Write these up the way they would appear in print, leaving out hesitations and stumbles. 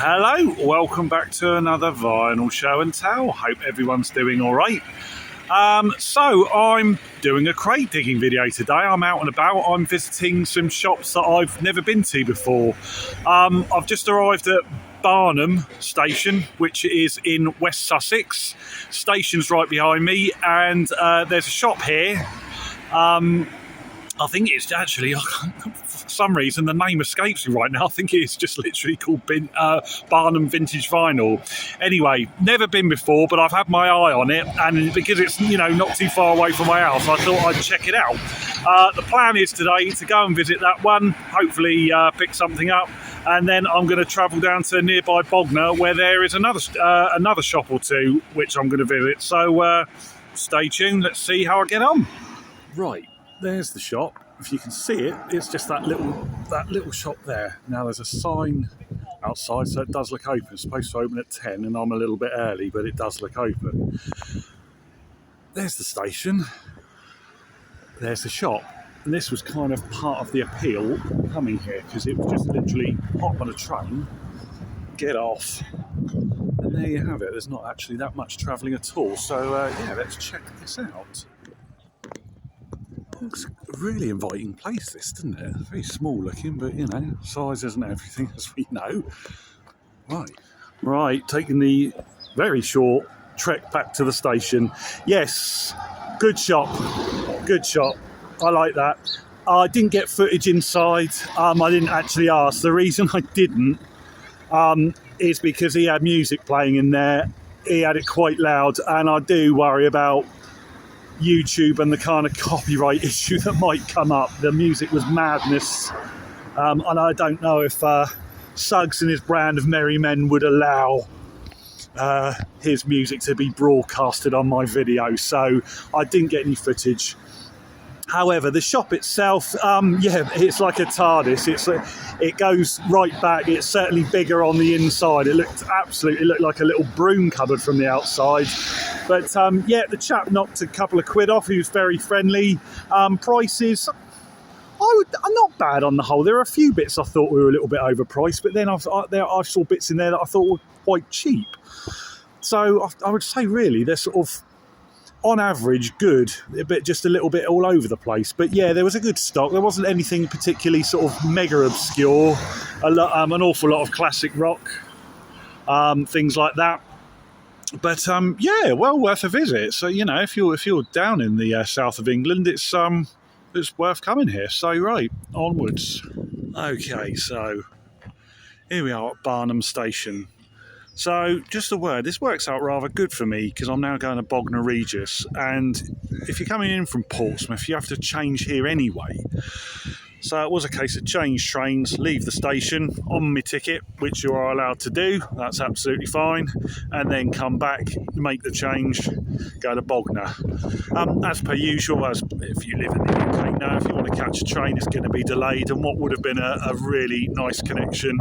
Hello, welcome back to another vinyl show and tell. Hope everyone's doing all right. So I'm doing a crate digging video today. I'm out and about. I'm visiting some shops that I've never been to before. I've just arrived at Barnham station, which is in West Sussex. Station's right behind me, and there's a shop here. I think it's actually, for some reason, the name escapes me right now. I think it's just literally called Barnham Vintage Vinyl. Anyway, never been before, but I've had my eye on it, and because it's, not too far away from my house, I thought I'd check it out. The plan is today to go and visit that one, hopefully pick something up, and then I'm going to travel down to nearby Bognor, where there is another shop or two, which I'm going to visit. So stay tuned, let's see how I get on. Right. There's the shop. If you can see it, it's just that little shop there. Now there's a sign outside, so it does look open. It's supposed to open at 10, and I'm a little bit early, but it does look open. There's the station. There's the shop. And this was kind of part of the appeal coming here, because it was just literally hop on a train, get off, and there you have it. There's not actually that much travelling at all. So let's check this out. Looks a really inviting place, this, doesn't it? Very small looking, but size isn't everything, as we know. Right, taking the very short trek back to the station. Yes, good shop. I like that. I didn't get footage inside. I didn't actually ask. The reason I didn't is because he had music playing in there. He had it quite loud, and I do worry about YouTube and the kind of copyright issue that might come up. The music was madness, and I don't know if Suggs and his brand of Merry Men would allow his music to be broadcasted on my video, so I didn't get any footage. However, the shop itself, it's like a TARDIS. It goes right back. It's certainly bigger on the inside. It looked like a little broom cupboard from the outside. But the chap knocked a couple of quid off. He was very friendly. Prices, I'm not bad on the whole. There are a few bits I thought were a little bit overpriced, but then I saw bits in there that I thought were quite cheap. So I would say really they're sort of, on average, good, but just a little bit all over the place. But yeah, there was a good stock. There wasn't anything particularly sort of mega obscure. An awful lot of classic rock, things like that. But well worth a visit. So if you're down in the south of England, it's worth coming here. So right, onwards. Okay, so here we are at Barnham Station. So, just a word, this works out rather good for me because I'm now going to Bognor Regis, and if you're coming in from Portsmouth, you have to change here anyway. So it was a case of change trains, leave the station on my ticket, which you are allowed to do, that's absolutely fine, and then come back, make the change, go to Bognor. As per usual, as if you live in the UK now, if you want to catch a train, it's going to be delayed, and what would have been a really nice connection,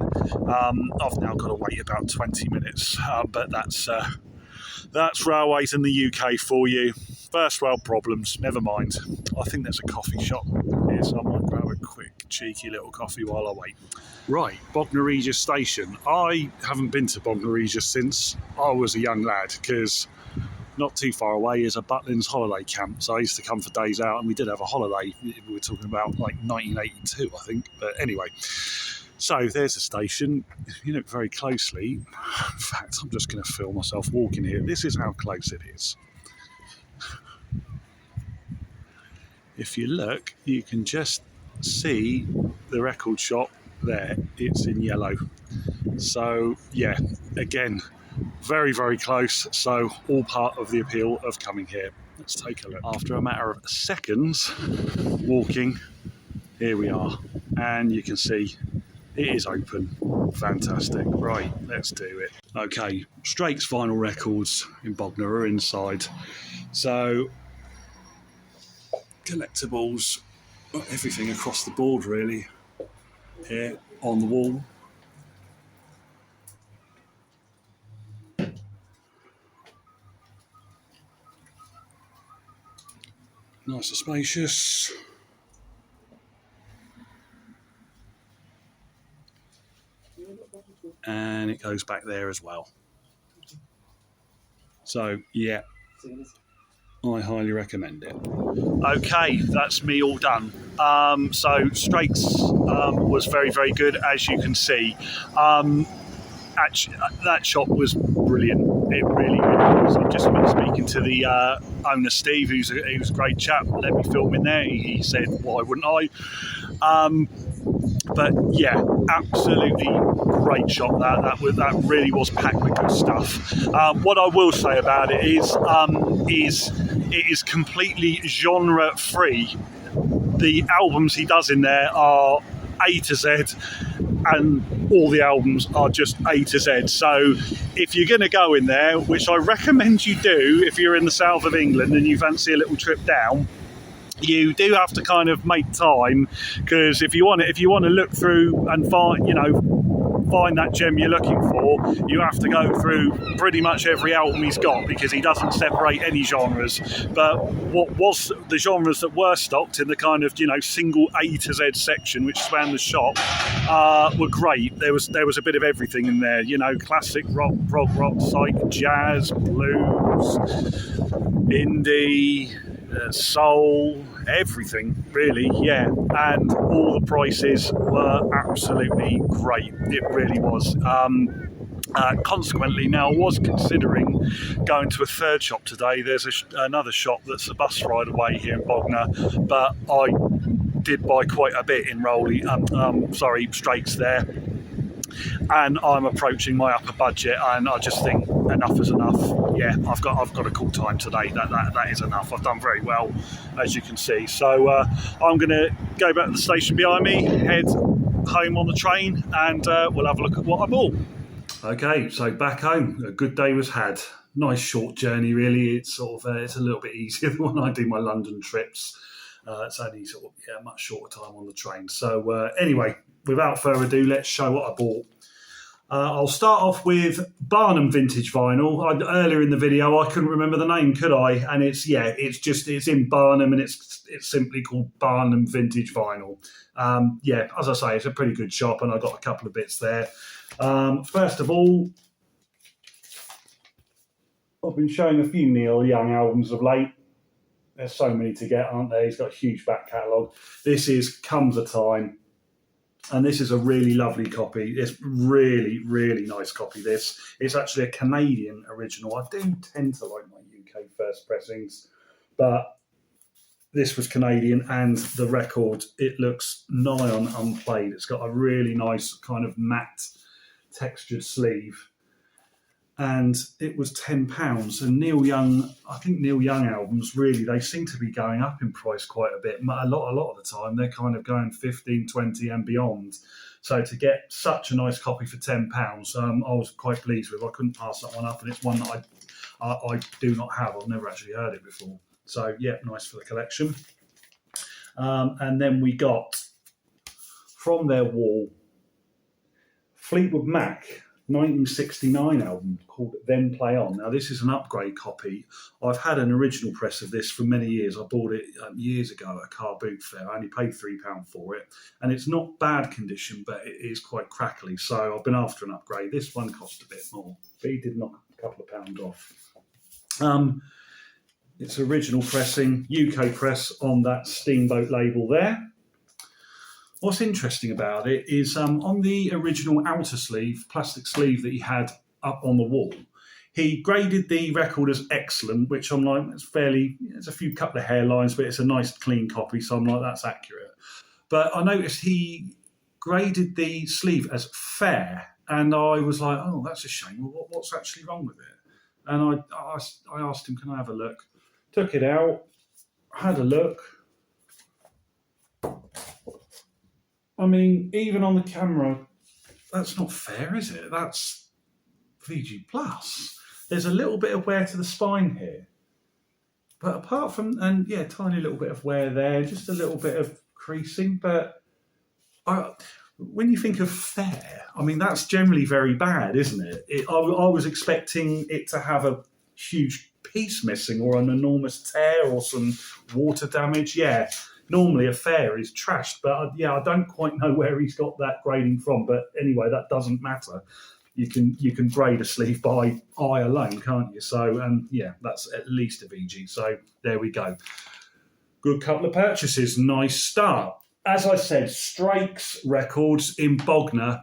I've now got to wait about 20 minutes, but that's railways in the UK for you. First world problems, never mind. I think there's a coffee shop here, so I might grab a quick, cheeky little coffee while I wait. Right, Bognor Regis Station. I haven't been to Bognor Regis since I was a young lad, because not too far away is a Butlins holiday camp. So I used to come for days out, and we did have a holiday. We were talking about like 1982, I think. But anyway, so there's the station. If you look very closely, in fact, I'm just going to film myself walking here. This is how close it is. If you look, you can just see the record shop there. It's in yellow. So, yeah, again, very, very close. So, all part of the appeal of coming here. Let's take a look. After a matter of seconds walking, here we are. And you can see it is open. Fantastic. Right, let's do it. Okay, Straits Vinyl Records in Bognor are inside. So, collectibles, everything across the board really, here on the wall. Nice and spacious. and it goes back there as well. So yeah, I highly recommend it. Okay, that's me all done. So Straits was very, very good, as you can see. Actually, that shop was brilliant. It really, really was. I've just been speaking to the owner, Steve, who's a great chap. Let me film in there. He said, "Why wouldn't I?" But yeah, absolutely great shop. That really was packed with good stuff. What I will say about it is it is completely genre free. The albums he does in there are A to Z, and all the albums are just A to Z. So if you're going to go in there, which I recommend you do if you're in the south of England and you fancy a little trip down, you do have to kind of make time, because if you want to look through and find that gem you're looking for, you have to go through pretty much every album he's got, because he doesn't separate any genres. But what was the genres that were stocked in the kind of single A to Z section, which spanned the shop, were great. There was a bit of everything in there. Classic rock, prog rock, psych, jazz, blues, indie, soul, everything really, yeah. And all the prices were absolutely great. It really was. Consequently, now I was considering going to a third shop today. There's another shop that's a bus ride away here in Bognor, but I did buy quite a bit in Straits there, and I'm approaching my upper budget, and I just think enough is enough. Yeah, I've got a cool time today. That is enough. I've done very well, as you can see. So I'm going to go back to the station behind me, head home on the train, and we'll have a look at what I bought. Okay, so back home, a good day was had. Nice short journey, really. It's it's a little bit easier than when I do my London trips. It's only a much shorter time on the train. So anyway, without further ado, let's show what I bought. I'll start off with Barnham vintage vinyl. Earlier in the video, I couldn't remember the name, could I? And it's in Barnham, and it's simply called Barnham vintage vinyl. As I say, it's a pretty good shop, and I got a couple of bits there. First of all, I've been showing a few Neil Young albums of late. There's so many to get, aren't there? He's got a huge back catalogue. This is Comes a Time. And this is a really lovely copy. It's really, really nice copy, this. It's actually a Canadian original. I do tend to like my UK first pressings, but this was Canadian, and the record, it looks nigh on unplayed. It's got a really nice kind of matte textured sleeve. And it was £10. And Neil Young, I think Neil Young albums, really, they seem to be going up in price quite a bit. A lot of the time, they're kind of going 15, 20 and beyond. So to get such a nice copy for £10, I was quite pleased with. I couldn't pass that one up, and it's one that I do not have. I've never actually heard it before. So yeah, nice for the collection. And then we got, from their wall, Fleetwood Mac 1969 album called Then Play On. Now, this is an upgrade copy. I've had an original press of this for many years. I bought it years ago at a car boot fair. I only paid £3 for it. And it's not bad condition, but it is quite crackly. So I've been after an upgrade. This one cost a bit more, but he did knock a couple of pounds off. It's original pressing, UK press on that Steamboat label there. What's interesting about it is on the original outer sleeve, plastic sleeve that he had up on the wall, he graded the record as excellent, which I'm like, it's a couple of hairlines, but it's a nice clean copy, so I'm like, that's accurate. But I noticed he graded the sleeve as fair, and I was like, oh, that's a shame. Well, what's actually wrong with it? And I asked him, can I have a look? Took it out, had a look. I mean, even on the camera, that's not fair, is it? That's VG+. There's a little bit of wear to the spine here. But apart from, tiny little bit of wear there, just a little bit of creasing. But when you think of fair, I mean, that's generally very bad, isn't it? I was expecting it to have a huge piece missing or an enormous tear or some water damage. Yeah. normally a fair is trashed, but I don't quite know where he's got that grading from. But anyway, that doesn't matter. You can grade a sleeve by eye alone, can't you? So, that's at least a VG. So there we go. Good couple of purchases. Nice start. As I said, Strake's Records in Bognor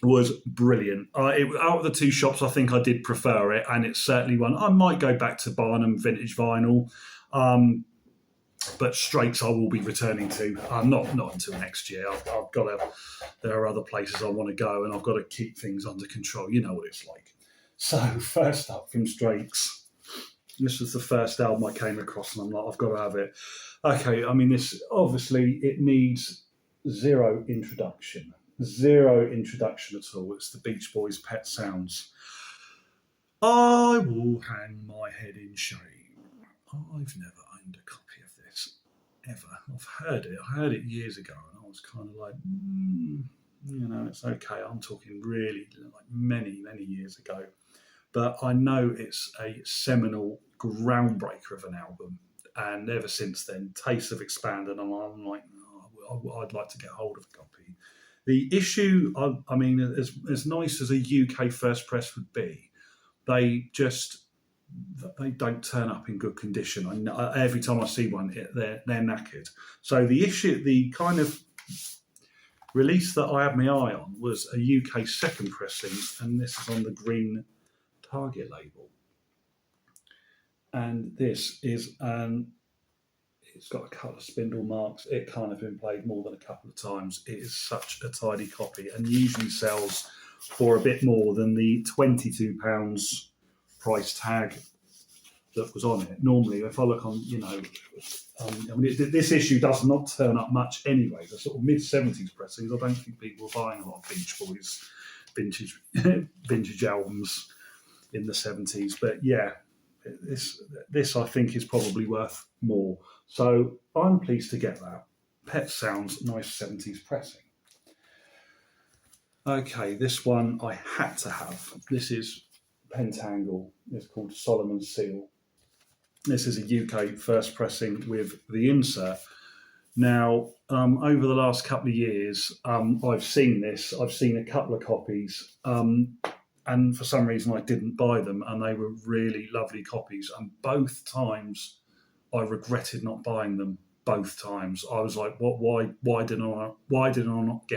was brilliant. Out of the two shops, I think I did prefer it, and it's certainly one. I might go back to Barnham Vintage Vinyl, but Strake's I will be returning to. Not until next year. I've got to. There are other places I want to go, and I've got to keep things under control. You know what it's like. So first up from Strake's. This was the first album I came across, and I'm like, I've got to have it. Okay, I mean, this obviously it needs zero introduction at all. It's the Beach Boys' Pet Sounds. I will hang my head in shame. I've never owned a copy of this, ever. I've heard it. I heard it years ago, and I was kind of like, it's okay. I'm talking really like many, many years ago. But I know it's a seminal groundbreaker of an album. And ever since then, tastes have expanded, and I'm like, I'd like to get hold of a copy. The issue, I mean, as nice as a UK first press would be, they don't turn up in good condition. I know, every time I see one, they're knackered. So the kind of release that I had my eye on was a UK second pressing, and this is on the green Target label. And this is it's got a couple of spindle marks. It can't have been played more than a couple of times. It is such a tidy copy, and usually sells for a bit more than the £22 price tag that was on it. Normally, if I look on, this issue does not turn up much anyway. The sort of mid-70s pressings, I don't think people were buying a lot of Beach Boys vintage albums in the 70s. But yeah, this I think is probably worth more. So I'm pleased to get that. Pet Sounds, nice 70s pressing. Okay, this one I had to have. This is Pentangle. It's called Solomon's Seal. This is a UK first pressing with the insert. Now, over the last couple of years, I've seen this. I've seen a couple of copies. And for some reason I didn't buy them, and they were really lovely copies. And both times I regretted not buying them. Both times I was like, "What? Why didn't I not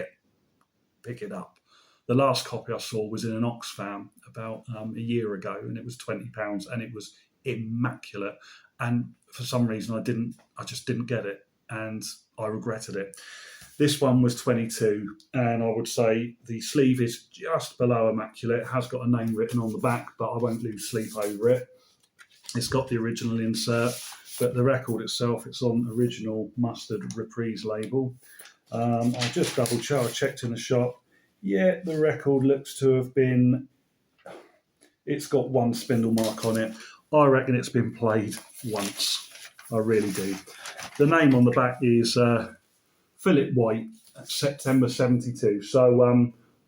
pick it up?" The last copy I saw was in an Oxfam about a year ago, and it was £20, and it was immaculate. And for some reason I just didn't get it, and I regretted it. This one was 22, and I would say the sleeve is just below immaculate. It has got a name written on the back, but I won't lose sleep over it. It's got the original insert, but the record itself, it's on original Mustard Reprise label. I just double checked. I checked in the shop. Yeah, the record looks to have been. It's got one spindle mark on it. I reckon it's been played once. I really do. The name on the back is Philip White, September 72. So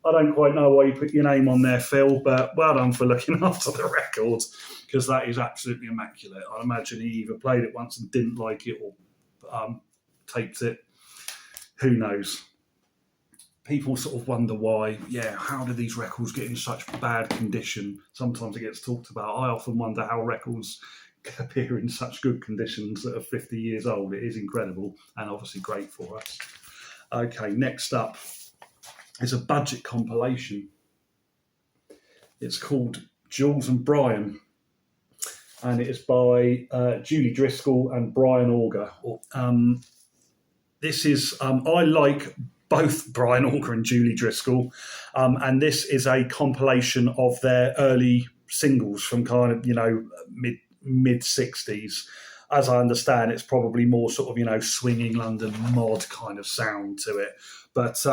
I don't quite know why you put your name on there, Phil, but well done for looking after the record, because that is absolutely immaculate. I imagine he either played it once and didn't like it, or taped it. Who knows? People sort of wonder why, how do these records get in such bad condition? Sometimes it gets talked about. I often wonder how records appear in such good conditions that are 50 years old. It is incredible, and obviously great for us. Okay, next up is a budget compilation. It's called Jules and Brian, and it is by Julie Driscoll and Brian Auger. This is, I like both Brian Auger and Julie Driscoll, and this is a compilation of their early singles from kind of, mid 60s. As I understand, it's probably more sort of, swinging London mod kind of sound to it. But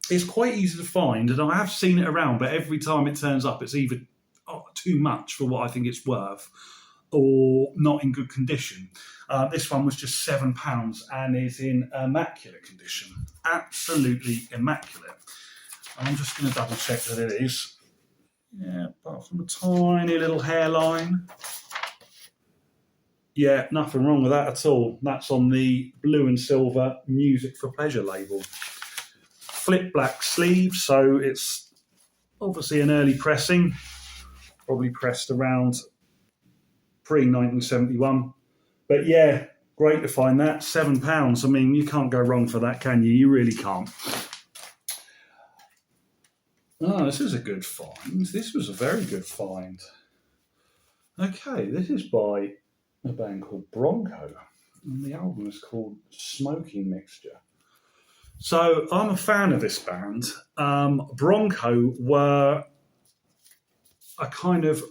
it's quite easy to find, and I have seen it around, but every time it turns up, it's either too much for what I think it's worth, or not in good condition. This one was just £7 and is in immaculate condition. Absolutely immaculate. I'm just going to double check that it is. Yeah, apart from a tiny little hairline. Yeah, nothing wrong with that at all. That's on the blue and silver Music for Pleasure label. Flip black sleeves, so it's obviously an early pressing, probably pressed around pre-1971. But yeah, great to find that. £7. I mean, you can't go wrong for that, can you? You really can't. Oh, this is a good find. This was a very good find. Okay, this is by a band called Bronco, and the album is called Smoking Mixture. So I'm a fan of this band. Bronco were a kind of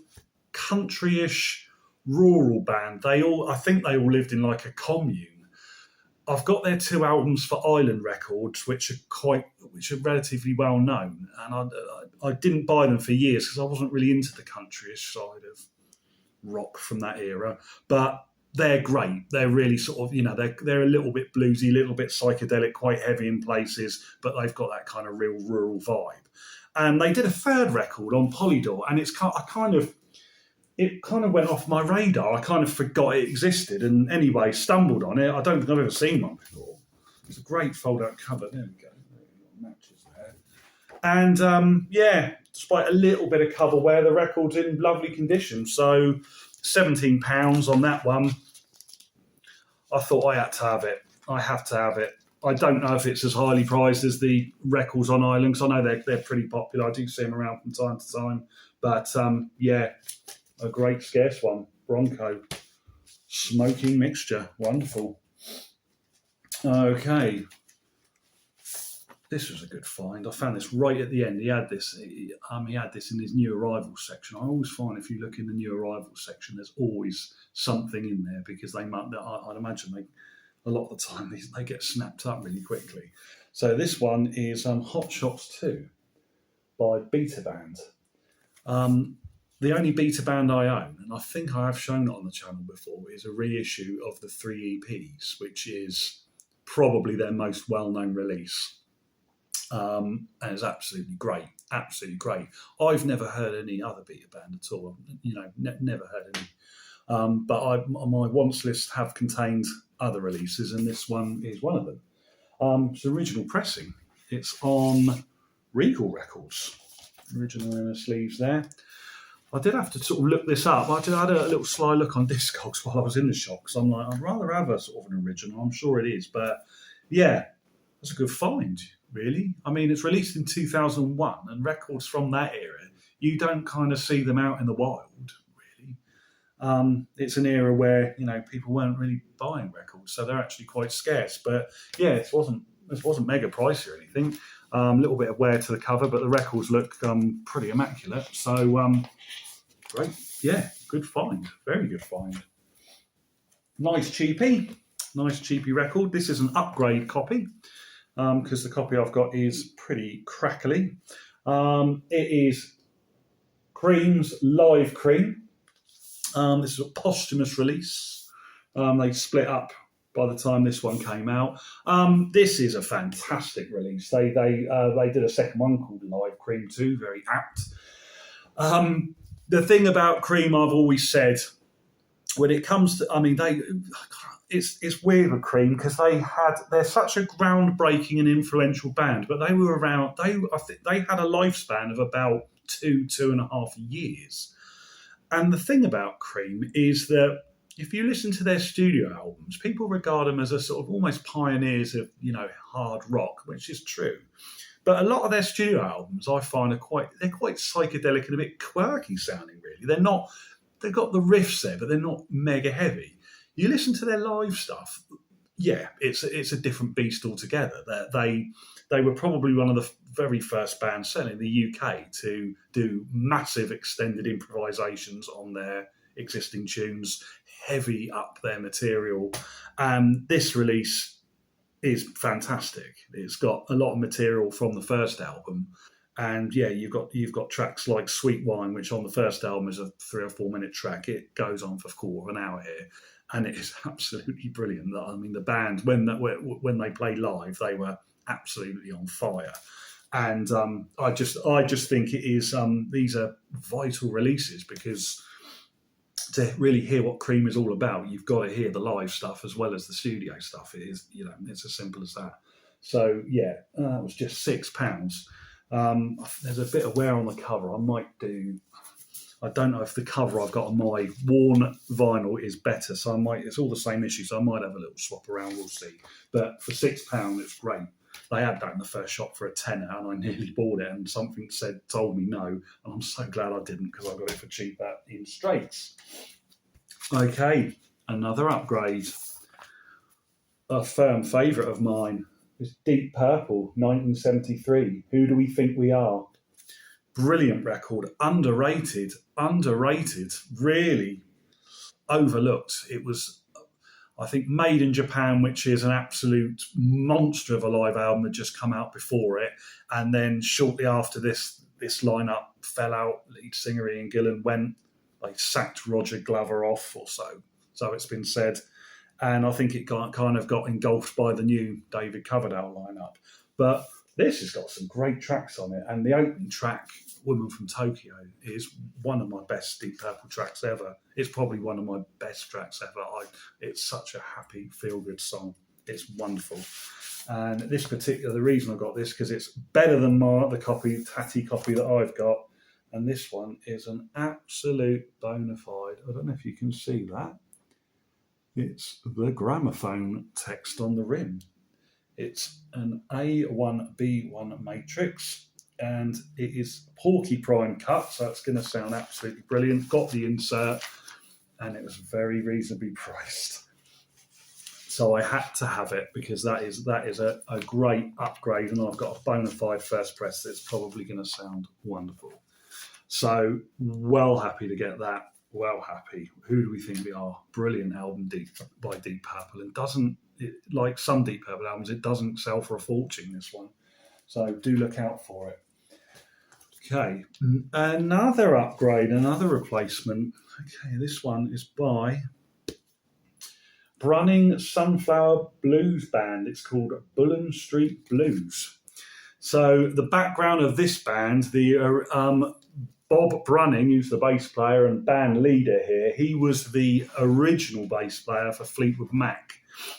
countryish rural band. I think they all lived in like a commune. I've got their 2 albums for Island Records, which are relatively well known, and I didn't buy them for years because I wasn't really into the countryish side of rock from that era. But they're great. They're really sort of, they're a little bit bluesy, a little bit psychedelic, quite heavy in places, but they've got that kind of real rural vibe. And they did a 3rd record on Polydor, and it kind of went off my radar. I kind of forgot it existed, and anyway, stumbled on it. I don't think I've ever seen one before. It's a great fold-out cover. There we go. Matches there. And despite a little bit of cover wear, the record's in lovely condition. So £17 on that one. I thought I had to have it. I have to have it. I don't know if it's as highly priced as the records on Island, because I know they're pretty popular. I do see them around from time to time. But a great scarce one. Bronco. Smoking Mixture. Wonderful. Okay. This was a good find. I found this right at the end. He had this in his new arrivals section. I always find if you look in the new arrivals section, there's always something in there, because I'd imagine a lot of the time they get snapped up really quickly. So this one is Hot Shots 2 by Beta Band. The only Beta Band I own, and I think I have shown it on the channel before, is a reissue of the 3 EPs, which is probably their most well-known release. And it's absolutely great. I've never heard any other Beta Band at all. Never heard any. But my wants list have contained other releases, and this one is one of them. It's original pressing. It's on Regal Records. Original inner sleeves there. I did have to sort of look this up. I had a little sly look on Discogs while I was in the shop, because I'm like, I'd rather have a sort of an original. I'm sure it is, but yeah, that's a good find, really. I mean, it's released in 2001, and records from that era, you don't kind of see them out in the wild, really. It's an era where people weren't really buying records, so they're actually quite scarce. But yeah, this wasn't mega pricey or anything. A little bit of wear to the cover, but the records look pretty immaculate. So great, yeah, good find, very good find. Nice cheapie record. This is an upgrade copy, because the copy I've got is pretty crackly. It is Cream's Live Cream. This is a posthumous release. They split up by the time this one came out. This is a fantastic release. They did a second one called Live Cream 2, very apt. The thing about Cream, I've always said, when it comes to, it's weird with Cream, because they're such a groundbreaking and influential band, but they were around. I think they had a lifespan of about 2.5 years. And the thing about Cream is that if you listen to their studio albums, people regard them as a sort of almost pioneers of, hard rock, which is true. But a lot of their studio albums I find they're quite psychedelic and a bit quirky sounding, really. They've got the riffs there, but they're not mega heavy. You listen to their live stuff, yeah, it's a different beast altogether. They were probably one of the very first bands, certainly in the UK, to do massive extended improvisations on their existing tunes, heavy up their material. This release is fantastic. It's got a lot of material from the first album, and yeah, you've got tracks like Sweet Wine, which on the first album is a 3 or 4 minute track. It goes on for a quarter of an hour here, and it is absolutely brilliant. I mean, the band, when they played live, they were absolutely on fire. And I just think it is these are vital releases, because to really hear what Cream is all about, you've got to hear the live stuff as well as the studio stuff. It is, it's as simple as that. So yeah, it was just £6. There's a bit of wear on the cover. I don't know if the cover I've got on my worn vinyl is better, so it's all the same issue, so I might have a little swap around, we'll see. But for £6, it's great. They had that in the first shop for a tenner, and I nearly bought it, and something told me no, and I'm so glad I didn't, because I got it for cheap in Straits. Okay, another upgrade. A firm favourite of mine is Deep Purple, 1973. Who Do We Think We Are? Brilliant record, underrated, really overlooked. It was, I think, made in Japan, which is an absolute monster of a live album, had just come out before it. And then shortly after this lineup fell out. Lead singer Ian Gillan went. They sacked Roger Glover off, or so it's been said. And I think it kind of got engulfed by the new David Coverdale lineup. But this has got some great tracks on it. And the opening track, Woman from Tokyo, is one of my best Deep Purple tracks ever. It's probably one of my best tracks ever. It's such a happy, feel-good song. It's wonderful. And the reason I got this, because it's better than the tatty copy that I've got. And this one is an absolute bona fide. I don't know if you can see that. It's the gramophone text on the rim. It's an A1B1 matrix, and it is Porcupine cut, so it's going to sound absolutely brilliant. Got the insert, and it was very reasonably priced. So I had to have it, because that is a great upgrade, and I've got a bona fide first press that's probably going to sound wonderful. So well happy to get that. Well happy. Who Do We Think We Are? Brilliant album by Deep Purple, and like some Deep Purple albums, it doesn't sell for a fortune, this one. So do look out for it. Okay, another upgrade, another replacement. Okay, this one is by Brunning Sunflower Blues Band. It's called Bullen Street Blues. So the background of this band, Bob Brunning, who's the bass player and band leader here, he was the original bass player for Fleetwood Mac.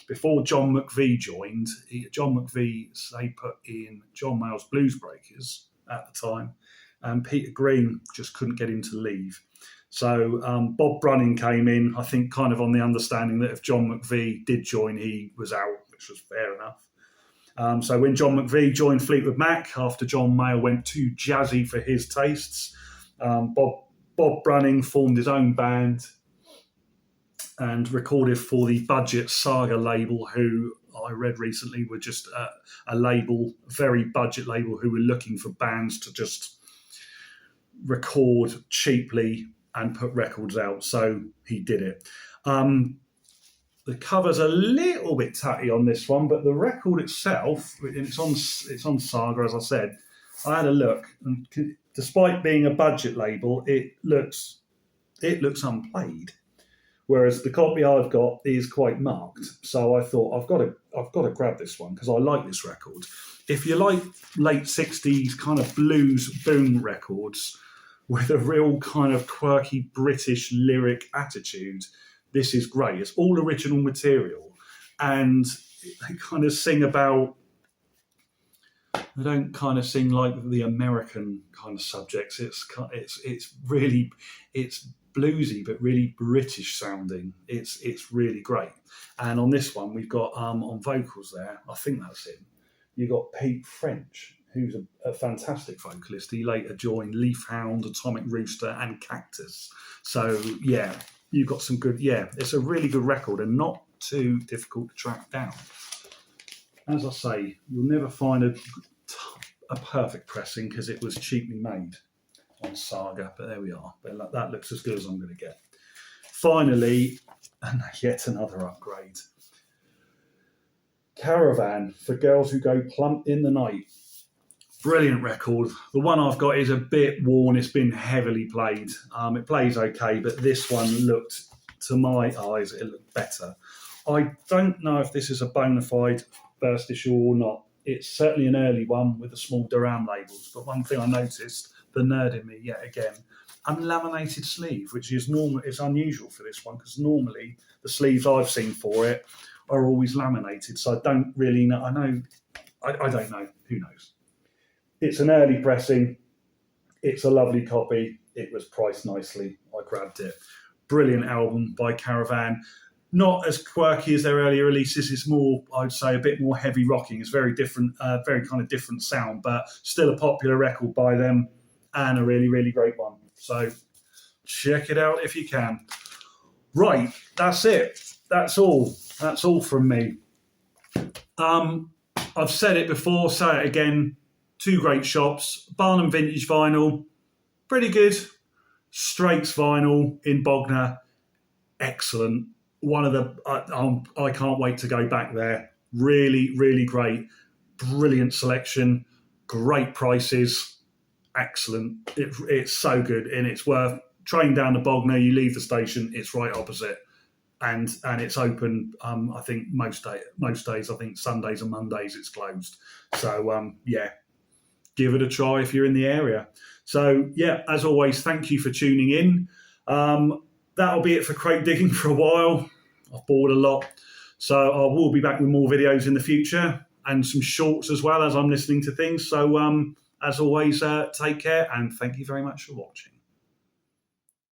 Before John McVie joined, John McVie, they put in John Mayall's Blues Breakers at the time, and Peter Green just couldn't get him to leave. So Bob Brunning came in, I think, kind of on the understanding that if John McVie did join, he was out, which was fair enough. So when John McVie joined Fleetwood Mac, after John Mayall went too jazzy for his tastes, Bob Brunning formed his own band and recorded for the Budget Saga label, who I read recently were just a label, very budget label, who were looking for bands to just record cheaply and put records out. So he did it. The cover's a little bit tatty on this one, but the record itself, it's on Saga, as I said. I had a look, and despite being a budget label, it looks unplayed. Whereas the copy I've got is quite marked. So I thought I've got to grab this one, because I like this record. If you like late 60s kind of blues boom records with a real kind of quirky British lyric attitude, this is great. It's all original material, and they kind of sing about. They don't kind of sing like the American kind of subjects. It's bluesy but really British sounding. It's really great. And on this one, we've got on vocals there, I think that's him. You've got Pete French, who's a fantastic vocalist. He later joined Leafhound, Atomic Rooster, and Cactus. So yeah, you've got some good. Yeah, it's a really good record and not too difficult to track down. As I say, you'll never find a perfect pressing, because it was cheaply made on Saga, but there we are. But that looks as good as I'm going to get. Finally, and yet another upgrade. Caravan, for girls who go plump in the night. Brilliant record. The one I've got is a bit worn. It's been heavily played. It plays okay, but this one looked, to my eyes, it looked better. I don't know if this is a bona fide first issue or not. It's certainly an early one with the small Durham labels. But one thing I noticed, the nerd in me yet again, unlaminated sleeve, which is normal. It's unusual for this one because normally the sleeves I've seen for it are always laminated. So I don't really know. I don't know. Who knows? It's an early pressing. It's a lovely copy. It was priced nicely. I grabbed it. Brilliant album by Caravan. Not as quirky as their earlier releases. It's more, I'd say, a bit more heavy rocking. It's very different, very kind of different sound, but still a popular record by them and a really, really great one. So check it out if you can. Right, that's it. That's all. That's all from me. I've said it before, say it again. 2 great shops. Barnham Vintage Vinyl, pretty good. Straits Vinyl in Bognor, excellent. One of the, I can't wait to go back there. Really, really great. Brilliant selection, great prices, excellent. It's so good, and it's worth, train down to Bognor, you leave the station, it's right opposite. And it's open, I think, most days. I think Sundays and Mondays it's closed. So, yeah, give it a try if you're in the area. So, yeah, as always, thank you for tuning in. That'll be it for crate digging for a while. I've bored a lot. So I will be back with more videos in the future and some shorts as well as I'm listening to things. So, as always, take care and thank you very much for watching.